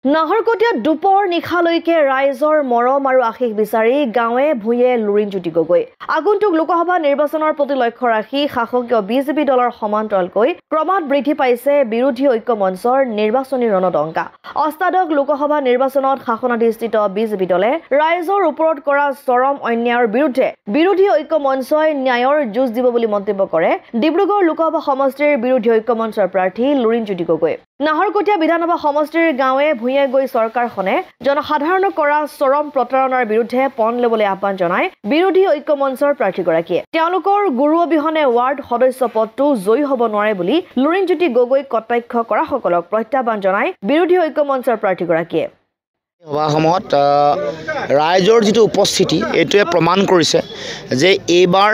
নাহৰকটীয়াত দুপৰ নিশালৈকে ৰাইজৰ মৰম আৰু আশীষ বিচাৰি গাঁৱে ভূঞে লুৰিণজ্যোতি গগৈ আগন্তুক লোকসভা নিৰ্বাচনৰ প্ৰতি লক্ষ্য ৰাখি শাসকীয় বিজেপি দলৰ সমান্তৰালকৈ ক্ৰমাৎ বৃদ্ধি পাইছে বিৰোধী ঐক্য মঞ্চৰ নিৰ্বাচনী ৰণদংকা অষ্টাদশ লোকসভা নিৰ্বাচনত শাসনাধিষ্ঠিত বিজেপি দলে ৰাইজৰ ওপৰত কৰা চৰম অন্যায়ৰ বিৰুদ্ধে বিৰোধী ঐক্য মঞ্চই ন্যায়ৰ যুঁজ দিব বুলি মন্তব্য কৰে ডিব্ৰুগড় লোকসভা সমষ্টিৰ বিৰোধী ঐক্য মঞ্চৰ প্ৰাৰ্থী লুৰিণজ্যোতি গগৈ নাহৰকটীয়া বিধানসভা সমষ্টিৰ গাঁৱে ভূঞে গৈ চৰকাৰখনে জনসাধাৰণক কৰা চৰম প্ৰতাৰণাৰ বিৰুদ্ধে পণ ল'বলৈ আহ্বান জনায় বিৰোধী ঐক্য মঞ্চৰ প্ৰাৰ্থীগৰাকীয়ে তেওঁলোকৰ গুৰু অবিহনে ৱাৰ্ড সদস্য পদটো জয়ী হ'ব নোৱাৰে বুলি লুৰিণজ্যোতি গগৈক কটাক্ষ কৰাসকলক প্ৰত্যাহ্বান জনায় বিৰোধী ঐক্য মঞ্চৰ প্ৰাৰ্থীগৰাকীয়ে সভাসমূহত ৰাইজৰ যিটো উপস্থিতি এইটোৱে প্ৰমাণ কৰিছে যে এইবাৰ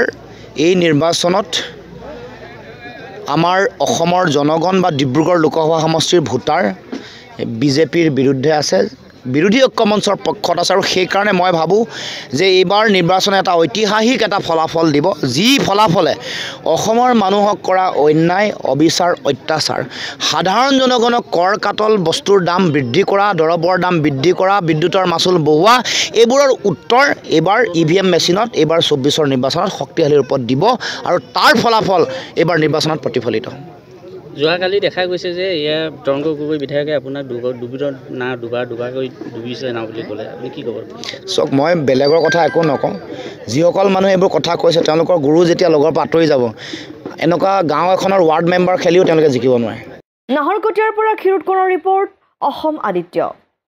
এই নিৰ্বাচনত আমাৰ অসমৰ জনগণ বা ডিব্ৰুগড় লোকসভা সমষ্টিৰ ভোটাৰ বিজেপিৰ বিৰুদ্ধে আছে বিৰোধী ঐক্য মঞ্চৰ পক্ষত আছে আৰু সেইকাৰণে মই ভাবোঁ যে এইবাৰ নিৰ্বাচনে এটা ঐতিহাসিক এটা ফলাফল দিব যি ফলাফলে অসমৰ মানুহক কৰা অন্যায় অবিচাৰ অত্যাচাৰ সাধাৰণ জনগণক কৰ কাটল বস্তুৰ দাম বৃদ্ধি কৰা দৰৱৰ দাম বৃদ্ধি কৰা বিদ্যুতৰ মাচুল বঢ়োৱা এইবোৰৰ উত্তৰ এইবাৰ EVM মেচিনত এইবাৰ 24ৰ নিৰ্বাচনত শক্তিশালী ৰূপত দিব আৰু তাৰ ফলাফল এইবাৰ নিৰ্বাচনত প্ৰতিফলিত যোৱাকালি দেখা গৈছে যে ইয়াৰ তৰংগ গগৈ বিধায়কে আপোনাক দুবাৰকৈ ডুবিছে না বুলি ক'লে আপুনি কি ক'ব চাওক মই বেলেগৰ কথা একো নকওঁ যিসকল মানুহে এইবোৰ কথা কৈছে তেওঁলোকৰ গুৰু যেতিয়া লগৰ পৰা আঁতৰি যাব এনেকুৱা গাঁও এখনৰ ৱাৰ্ড মেম্বাৰ খেলিও তেওঁলোকে জিকিব নোৱাৰে নাহৰকটীয়াৰ পৰা ক্ষীৰোদ কোঁৱৰৰ ৰিপৰ্ট অসম আদিত্য